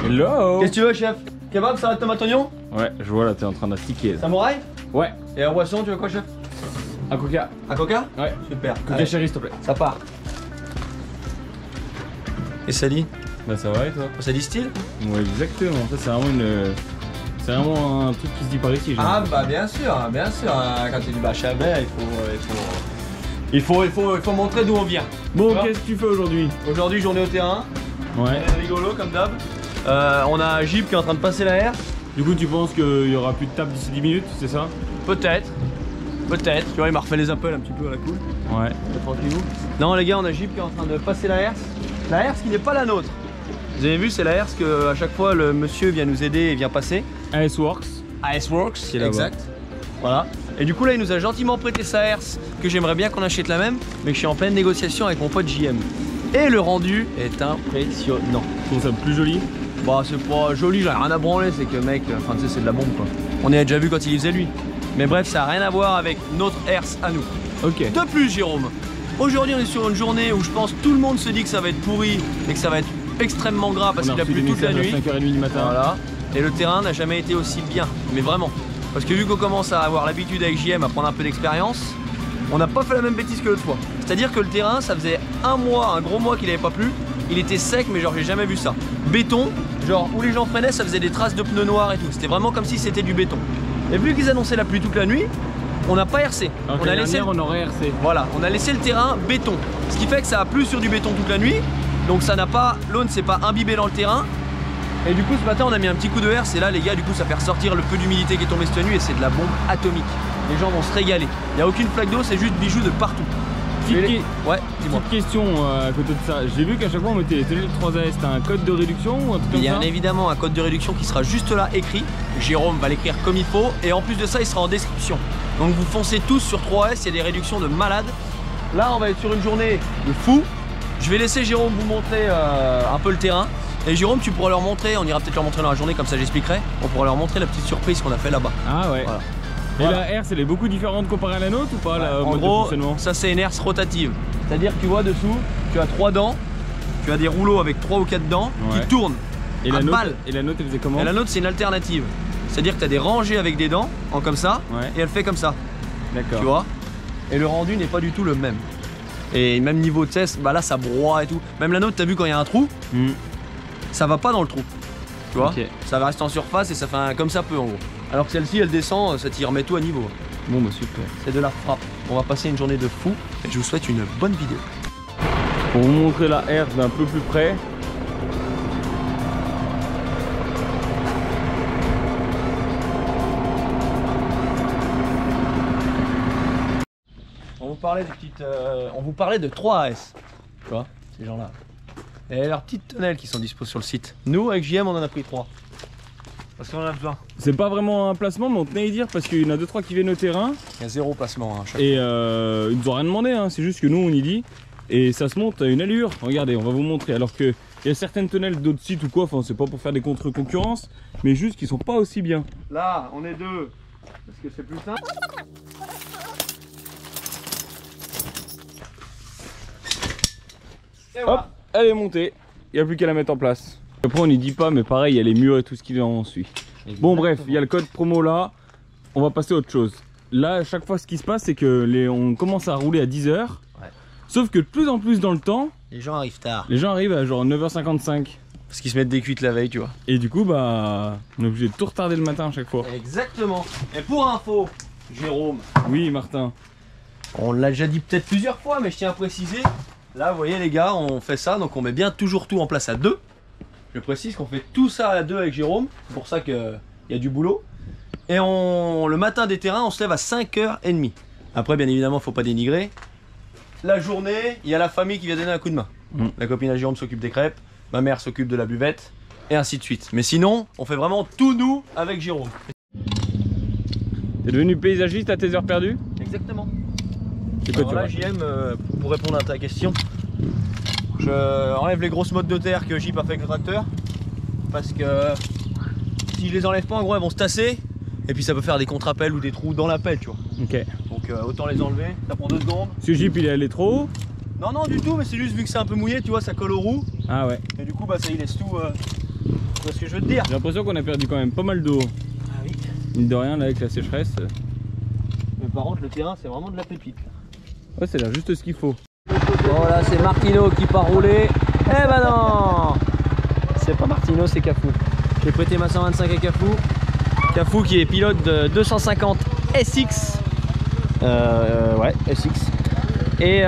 Hello. Qu'est-ce que tu veux, chef? Kebab, salade tomate oignon? Ouais, je vois là, t'es en train d'astiquer. Samouraï? Ouais. Et un boisson, tu veux quoi, chef? Un coca. Un coca? Ouais. Super. Coca Allez, chéri, s'il te plaît. ça part. Et Sally? Bah ça va et toi? Ça distille? Ouais, exactement. Ça c'est vraiment une... C'est vraiment un truc qui se dit par ici. Ah bah bien sûr. Quand tu dis Bachabert, il faut montrer d'où on vient. Bon, qu'est-ce que tu fais aujourd'hui? Aujourd'hui, journée au terrain. Ouais. Rigolo comme d'hab. On a un Jeep qui est en train de passer la R. Du coup, tu penses qu'il y aura plus de table d'ici 10 minutes, c'est ça? Peut-être. Tu vois, il m'a refait les appels un petit peu à la cool. Ouais. Tranquillou. Non les gars, on a un Jeep qui est en train de passer la herse. La herse qui n'est pas la nôtre. Vous avez vu, c'est la herse que à chaque fois le monsieur vient nous aider et vient passer. AS Works. AS Works, là-bas. exact. Voilà. Et du coup là, il nous a gentiment prêté sa herse que j'aimerais bien qu'on achète la même, mais que je suis en pleine négociation avec mon pote JM. Et le rendu est impressionnant. Je trouve ça plus joli. Bah c'est pas joli, j'en ai rien à branler, c'est que mec, enfin tu sais, c'est de la bombe quoi. On a déjà vu quand il faisait lui. Mais bref, ça n'a rien à voir avec notre herse à nous. Ok. De plus, Jérôme, aujourd'hui on est sur une journée où je pense tout le monde se dit que ça va être pourri et que ça va être extrêmement gras parce qu'il a plu toute la nuit. 5h30 du matin. Voilà. Et le terrain n'a jamais été aussi bien, mais vraiment. Parce que vu qu'on commence à avoir l'habitude avec JM à prendre un peu d'expérience, on n'a pas fait la même bêtise que l'autre fois. C'est-à-dire que le terrain, ça faisait un gros mois qu'il n'avait pas plu. Il était sec, mais genre j'ai jamais vu ça. Béton, genre où les gens freinaient, ça faisait des traces de pneus noirs et tout. C'était vraiment comme si c'était du béton. Et vu qu'ils annonçaient la pluie toute la nuit, on n'a pas RC. On aurait RC. Voilà, on a laissé le terrain béton. Ce qui fait que ça a plu sur du béton toute la nuit. Donc ça n'a pas, l'eau ne s'est pas imbibée dans le terrain. Et du coup ce matin on a mis un petit coup de herse. Et là les gars, du coup ça fait ressortir le peu d'humidité qui est tombé cette nuit. Et c'est de la bombe atomique. Les gens vont se régaler. Il n'y a aucune flaque d'eau, c'est juste bijoux de partout. Petite question à côté de ça. J'ai vu qu'à chaque fois on mettait les tunnels 3AS. T'as un code de réduction ou un truc comme ça? Il y a évidemment un code de réduction qui sera juste là écrit. Jérôme va l'écrire comme il faut. Et en plus de ça, il sera en description. Donc vous foncez tous sur 3S, il y a des réductions de malade. Là, on va être sur une journée de fou. Je vais laisser Jérôme vous montrer un peu le terrain. Et Jérôme, tu pourras leur montrer, on ira peut-être leur montrer dans la journée, comme ça j'expliquerai. On pourra leur montrer la petite surprise qu'on a fait là-bas. Ah ouais. Voilà. Et Voilà. la herse, elle est beaucoup différente comparée à la nôtre ou pas? En gros, ça c'est une herse rotative. C'est-à-dire que tu vois dessous, tu as 3 dents, tu as des rouleaux avec 3 ou 4 dents qui tournent. Et la nôtre, elle faisait comment? Et la nôtre, c'est une alternative. C'est-à-dire que tu as des rangées avec des dents, en comme ça, et elle fait comme ça. D'accord. Tu vois? Et le rendu n'est pas du tout le même. Et même niveau de test, bah là ça broie et tout. Même la nôtre, t'as vu quand il y a un trou, ça va pas dans le trou. Tu vois? Ça va rester en surface et ça fait comme ça peut en gros. Alors que celle-ci, elle descend, ça t'y remet tout à niveau. Bon bah super. C'est de la frappe. On va passer une journée de fou et je vous souhaite une bonne vidéo. Pour vous montrer la herse d'un peu plus près. On vous parlait de 3AS. Tu vois, ces gens-là. Et leurs petites tonnelles qui sont disposées sur le site. Nous, avec JM, on en a pris 3. Parce qu'on en a besoin. C'est pas vraiment un placement, mais on tenait à y dire parce qu'il y en a 2-3 qui viennent au terrain. Il y a 0 placement à chaque fois. Et ils nous ont rien demandé, hein. C'est juste que nous on y dit. Et ça se monte à une allure. Regardez, on va vous montrer. Alors que il y a certaines tonnelles d'autres sites ou quoi, enfin c'est pas pour faire des contre-concurrences, mais juste qu'ils sont pas aussi bien. Là, on est deux. Parce que c'est plus simple. Et voilà. Hop, elle est montée. Il n'y a plus qu'à la mettre en place. Après on n'y dit pas, mais pareil, il y a les murs et tout ce qui en suit. Bon bref, il y a le code promo là. On va passer à autre chose. Là, à chaque fois, ce qui se passe, c'est que on commence à rouler à 10h. Ouais. Sauf que de plus en plus dans le temps, les gens arrivent tard. Les gens arrivent à genre 9h55. Parce qu'ils se mettent des cuites la veille, tu vois. Et du coup, bah, on est obligé de tout retarder le matin à chaque fois. Exactement. Et pour info, Jérôme. Oui, Martin. On l'a déjà dit peut-être plusieurs fois, mais je tiens à préciser. Là, vous voyez les gars, on fait ça, donc on met bien toujours tout en place à 2. Je précise qu'on fait tout ça à 2 avec Jérôme. C'est pour ça qu'il y a du boulot. Et le matin des terrains, on se lève à 5h30. Après, bien évidemment, il ne faut pas dénigrer. La journée, il y a la famille qui vient donner un coup de main. La copine à Jérôme s'occupe des crêpes, ma mère s'occupe de la buvette, et ainsi de suite. Mais sinon, on fait vraiment tout nous avec Jérôme. T'es devenu paysagiste à tes heures perdues? Exactement. C'est quoi? Alors là, JM, pour répondre à ta question, je enlève les grosses mottes de terre que Jeep a fait avec le tracteur. Parce que si je les enlève pas, en gros, elles vont se tasser. Et puis ça peut faire des contre-appels ou des trous dans la pelle, tu vois. Ok. Donc autant les enlever, ça prend 2 secondes. Ce Jeep il est allé trop haut? Non, non, du tout, mais c'est juste vu que c'est un peu mouillé, tu vois, ça colle aux roues. Ah ouais. Et du coup, bah ça y laisse tout. Tu vois ce que je veux te dire? J'ai l'impression qu'on a perdu quand même pas mal d'eau. Ah oui. Mine de rien, là, avec la sécheresse. Mais par contre, le terrain, c'est vraiment de la pépite. Ouais, c'est là juste ce qu'il faut. Bon, là, c'est Martino qui part rouler. Eh ben non! C'est pas Martino, c'est Cafou. J'ai prêté ma 125 à Cafou. Cafou qui est pilote de 250 SX. Ouais, SX. Et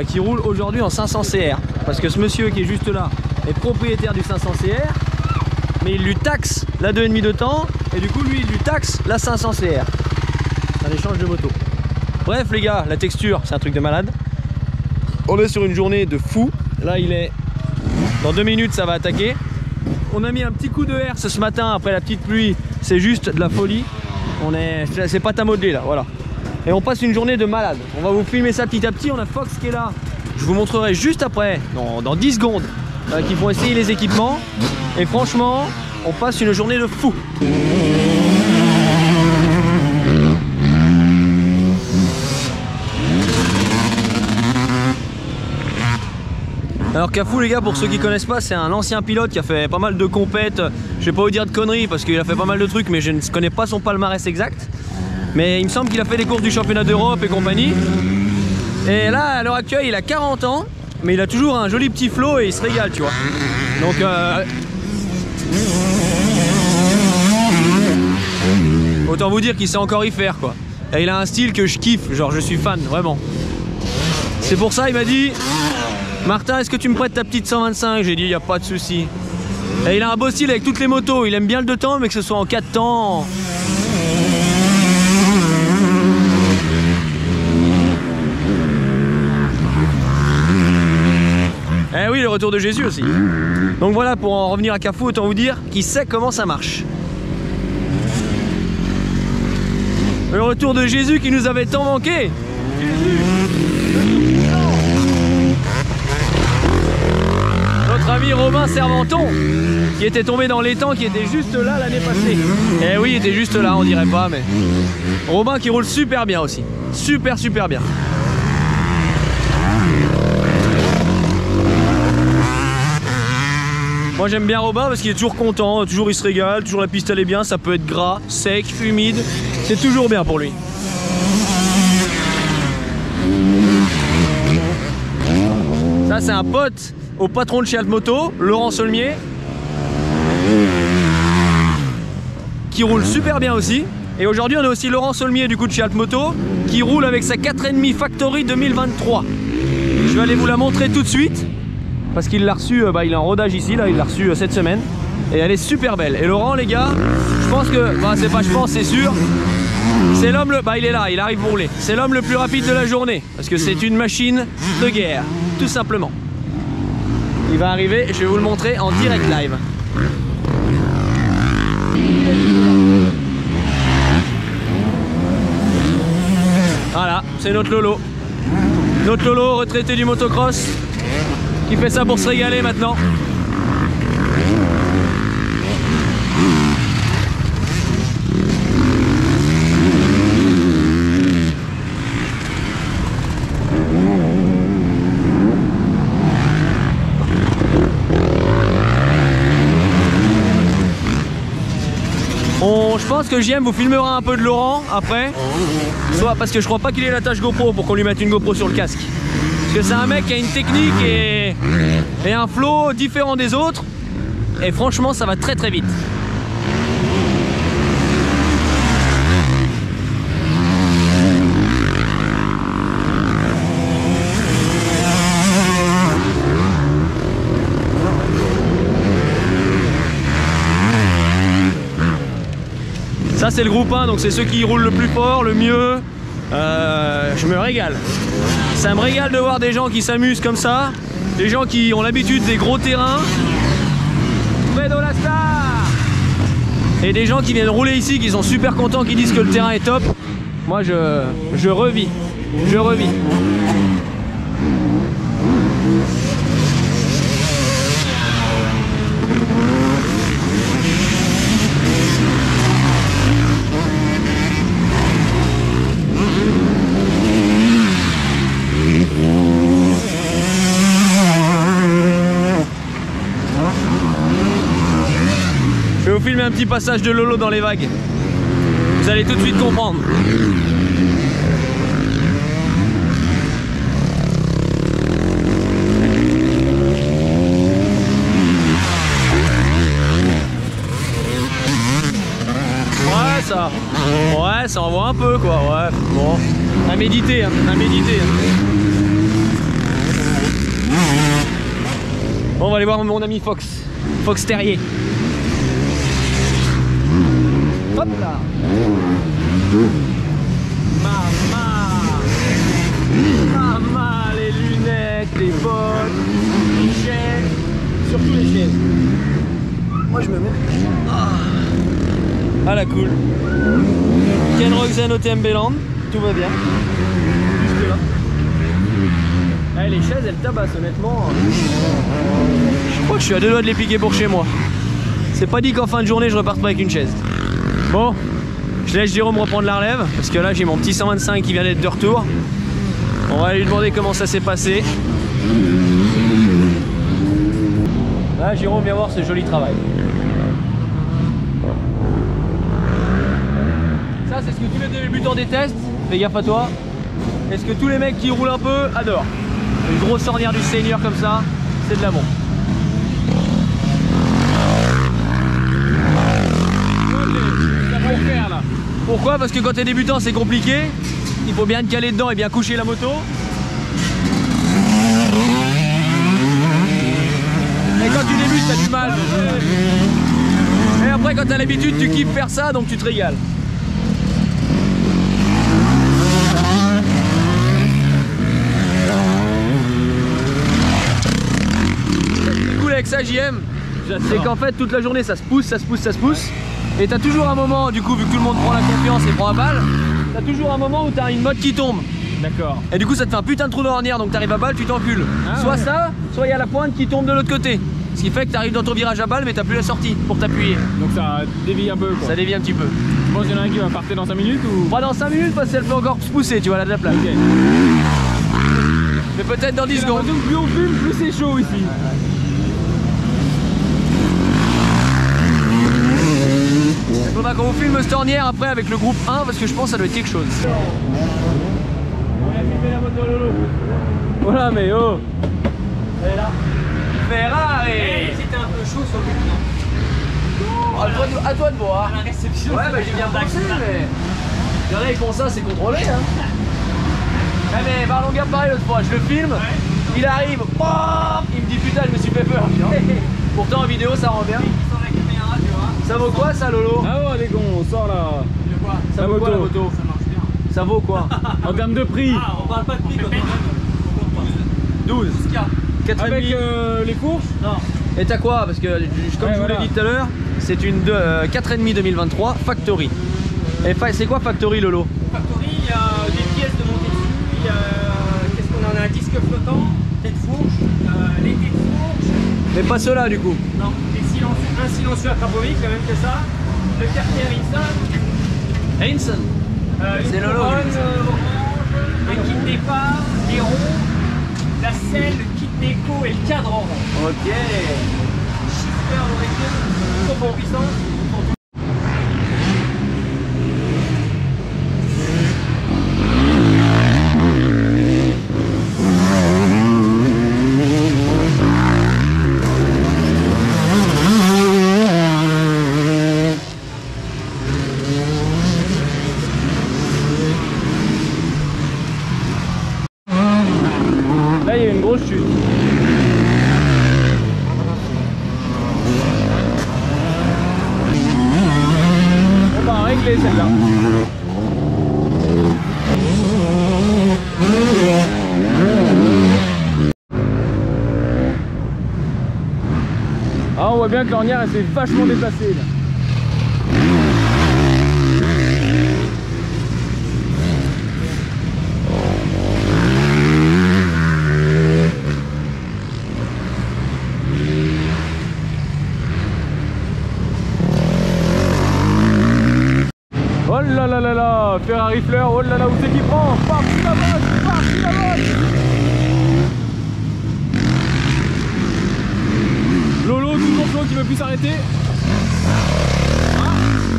qui roule aujourd'hui en 500 CR. Parce que ce monsieur qui est juste là est propriétaire du 500 CR. Mais il lui taxe la 2,5 de temps. Et du coup, lui, il lui taxe la 500 CR. C'est un échange de moto. Bref, les gars, la texture, c'est un truc de malade. On est sur une journée de fou. Là, il est... Dans 2 minutes, ça va attaquer. On a mis un petit coup de herse ce matin après la petite pluie. C'est juste de la folie. C'est pas à modeler là, voilà. Et on passe une journée de malade. On va vous filmer ça petit à petit. On a Fox qui est là. Je vous montrerai juste après, dans 10 secondes, qui vont essayer les équipements. Et franchement, on passe une journée de fou. Alors Cafou, les gars, pour ceux qui connaissent pas, c'est un ancien pilote qui a fait pas mal de compètes. Je vais pas vous dire de conneries parce qu'il a fait pas mal de trucs, mais je ne connais pas son palmarès exact. Mais il me semble qu'il a fait des courses du championnat d'Europe et compagnie. Et là, à l'heure actuelle, il a 40 ans, mais il a toujours un joli petit flow et il se régale, tu vois. Donc autant vous dire qu'il sait encore y faire, quoi. Et il a un style que je kiffe, genre je suis fan, vraiment. C'est pour ça, il m'a dit: Martin, est-ce que tu me prêtes ta petite 125? J'ai dit, il n'y a pas de souci. Et il a un beau style avec toutes les motos. Il aime bien le 2 temps, mais que ce soit en 4 temps. Eh oui, le retour de Jésus aussi. Donc voilà, pour en revenir à Cafou, autant vous dire qu'il sait comment ça marche. Le retour de Jésus qui nous avait tant manqué. Notre ami Robin Servanton, qui était tombé dans l'étang, qui était juste là l'année passée. Eh oui, il était juste là, on dirait pas, mais... Robin qui roule super bien aussi. Super bien. Moi j'aime bien Robin parce qu'il est toujours content, toujours il se régale, toujours la piste elle est bien, ça peut être gras, sec, humide, c'est toujours bien pour lui. Ça c'est un pote au patron de chez Altmoto, Laurent Saulmier, qui roule super bien aussi. Et aujourd'hui on a aussi Laurent Saulmier du coup de chez Altmoto, qui roule avec sa 4,5 Factory 2023. Je vais aller vous la montrer tout de suite. Parce qu'il l'a reçu, il est en rodage ici, là, il l'a reçu cette semaine. Et elle est super belle. Et Laurent, les gars, je pense que, c'est pas je pense, c'est sûr, c'est l'homme il est là, il arrive pour rouler. C'est l'homme le plus rapide de la journée. Parce que c'est une machine de guerre, tout simplement. Il va arriver, je vais vous le montrer en direct live. Voilà, c'est notre Lolo. Notre Lolo, retraité du motocross, qui fait ça pour se régaler maintenant. Je pense que JM vous filmera un peu de Laurent après. Soit parce que je crois pas qu'il ait la tâche GoPro pour qu'on lui mette une GoPro sur le casque. Parce que c'est un mec qui a une technique et un flow différent des autres. Et franchement ça va très vite. Ça c'est le groupe 1, donc c'est ceux qui roulent le plus fort, le mieux. Je me régale. Ça me régale de voir des gens qui s'amusent comme ça, des gens qui ont l'habitude des gros terrains. Fredo la star. Et des gens qui viennent rouler ici, qui sont super contents, qui disent que le terrain est top. Moi je revis. Je revis. vous filmer un petit passage de Lolo dans les vagues. Vous allez tout de suite comprendre. Ouais, ça envoie un peu quoi, ouais, bon. À méditer, hein, à méditer. Bon, on va aller voir mon ami Fox. Fox Terrier. Hop là. Maman, les lunettes, les bottes, les chaînes, surtout les chaînes. Moi je me mets. Ah la cool. Ken Roxanne au TMB Land, tout va bien. Jusque là. Ah, les chaises elles tabassent honnêtement. Je crois que je suis à 2 doigts de les piquer pour chez moi. C'est pas dit qu'en fin de journée je reparte pas avec une chaise. Bon, je laisse Jérôme reprendre la relève parce que là j'ai mon petit 125 qui vient d'être de retour. On va aller lui demander comment ça s'est passé. Là Jérôme, viens voir ce joli travail. Ça c'est ce que tous les débutants détestent, fais gaffe à toi. Et ce que tous les mecs qui roulent un peu adorent. Une grosse ornière du Seigneur comme ça, c'est de l'amour. Pourquoi? Parce que quand t'es débutant c'est compliqué. Il faut bien te caler dedans et bien coucher la moto. Et quand tu débutes t'as du mal. Et après quand t'as l'habitude tu kiffes faire ça donc tu te régales. Avec ça JM, c'est qu'en fait toute la journée ça se pousse, ça se pousse, ça se pousse. Et t'as toujours un moment, du coup vu que tout le monde prend la confiance et prend à balle, t'as toujours un moment où t'as une motte qui tombe. D'accord. Et du coup ça te fait un putain de trou dans l'ornière, donc t'arrives à balle, tu t'encules. Ah, soit ouais. Ça, soit il y a la pointe qui tombe de l'autre côté. Ce qui fait que t'arrives dans ton virage à balle mais t'as plus la sortie pour t'appuyer. Donc ça dévie un peu quoi. Ça dévie un petit peu. Tu penses qu'il y en a un qui va partir dans 5 minutes ou... Pas dans 5 minutes parce qu'elle peut encore se pousser, tu vois, là de la place. Okay. Mais peut-être dans 10 secondes. Plus on fume, plus c'est chaud ici. Il faudra qu'on vous filme cette ornière après avec le groupe 1 parce que je pense que ça doit être quelque chose. On a filmé la moto Lolo. Voilà mais oh. Elle est là. Ferrari. Hey, c'était un peu chaud sur le coup. À toi de voir. La réception. Ouais bah j'ai bien pensé mais... Il y en a qui font ça, c'est contrôlé hein. Ouais mais Barlonga pareil l'autre fois, je le filme, ouais. Il arrive, bam, il me dit putain je me suis fait peur. Pourtant en vidéo ça rend bien. Ça vaut quoi ça Lolo? Ah ouais les gars, on sort là. Ça vaut quoi la moto? Ça marche bien. Ça vaut quoi? En termes de prix? Ah, on parle pas de prix quand même. 12. 4 avec les courses? Non. Et t'as quoi? Parce que comme je vous l'ai dit tout à l'heure, c'est une 4,5 2023 Factory. Et c'est quoi Factory Lolo? Factory, il y a des pièces de montée dessus, il y a... Qu'est-ce qu'on a? On a un disque flottant, tête fourche, les têtes fourches. Mais pas ceux-là du coup? Non. Un silencieux à Krapovic, quand même que ça. Le quartier Rinson. C'est Lolo. Orange, le kit départ, les ronds, la selle, le kit déco et le cadre orange. Ok. Shifter original, trop en puissance. Celle-là. Ah, on voit bien que l'ornière elle s'est vachement déplacée là. Oh là là là là, Ferrari Fleur, oh là là, où c'est qu'il prend? Par-dessus la botte, par-dessus la botte. Lolo, toujours qui veut plus s'arrêter. Ah,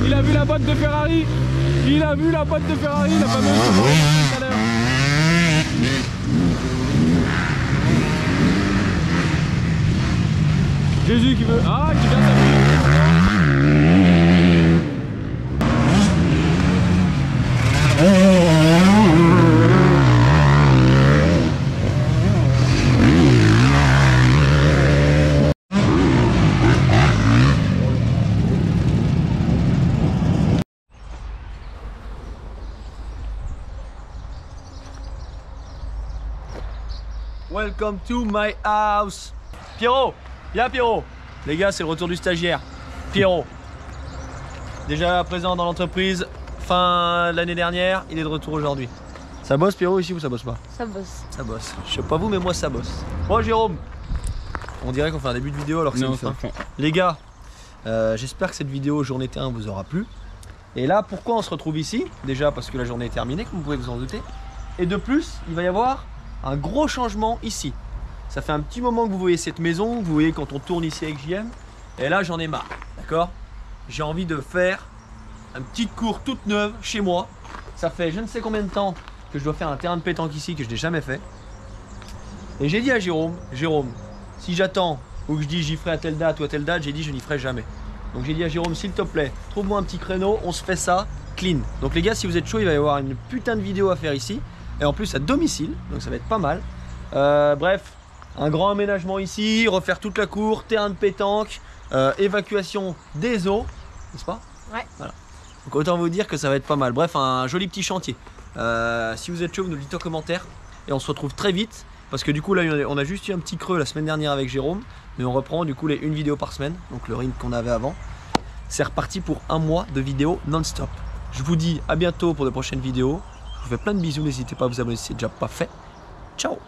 il a vu la boîte de Ferrari. Il a vu la boîte de Ferrari, la fameuse tout à l'heure. Jésus qui veut... Ah, qui vient s'appuyer. Welcome to my house. Pierrot, viens Pierrot. Les gars, c'est le retour du stagiaire. Pierrot. Déjà présent dans l'entreprise fin de l'année dernière, il est de retour aujourd'hui. Ça bosse Pierrot ici ou ça bosse pas? Ça bosse. Ça bosse. Je sais pas vous, mais moi ça bosse. Bon Jérôme, on dirait qu'on fait un début de vidéo alors que c'est une fin. Les gars, j'espère que cette vidéo journée terrain vous aura plu. Et là, pourquoi on se retrouve ici? Déjà parce que la journée est terminée, comme vous pouvez vous en douter. Et de plus, il va y avoir un gros changement ici. Ça fait un petit moment que vous voyez cette maison, vous voyez quand on tourne ici avec JM. Et là, j'en ai marre, d'accord? J'ai envie de faire une petite cour toute neuve chez moi. Ça fait je ne sais combien de temps que je dois faire un terrain de pétanque ici que je n'ai jamais fait. Et j'ai dit à Jérôme, si j'attends ou que je dis j'y ferai à telle date ou à telle date, j'ai dit je n'y ferai jamais. Donc j'ai dit à Jérôme, s'il te plaît, trouve-moi un petit créneau, on se fait ça clean. Donc les gars, si vous êtes chaud, il va y avoir une putain de vidéo à faire ici. Et en plus à domicile, donc ça va être pas mal. Bref, un grand aménagement ici, refaire toute la cour, terrain de pétanque, évacuation des eaux, n'est-ce pas? Ouais. Voilà. Donc autant vous dire que ça va être pas mal. Bref, un joli petit chantier. Si vous êtes chaud, vous nous le dites en commentaire. Et on se retrouve très vite. Parce que du coup là, on a juste eu un petit creux la semaine dernière avec Jérôme. Mais on reprend du coup une vidéo par semaine. Donc le rythme qu'on avait avant. C'est reparti pour un mois de vidéos non-stop. Je vous dis à bientôt pour de prochaines vidéos. Je vous fais plein de bisous, n'hésitez pas à vous abonner si c'est déjà pas fait. Ciao.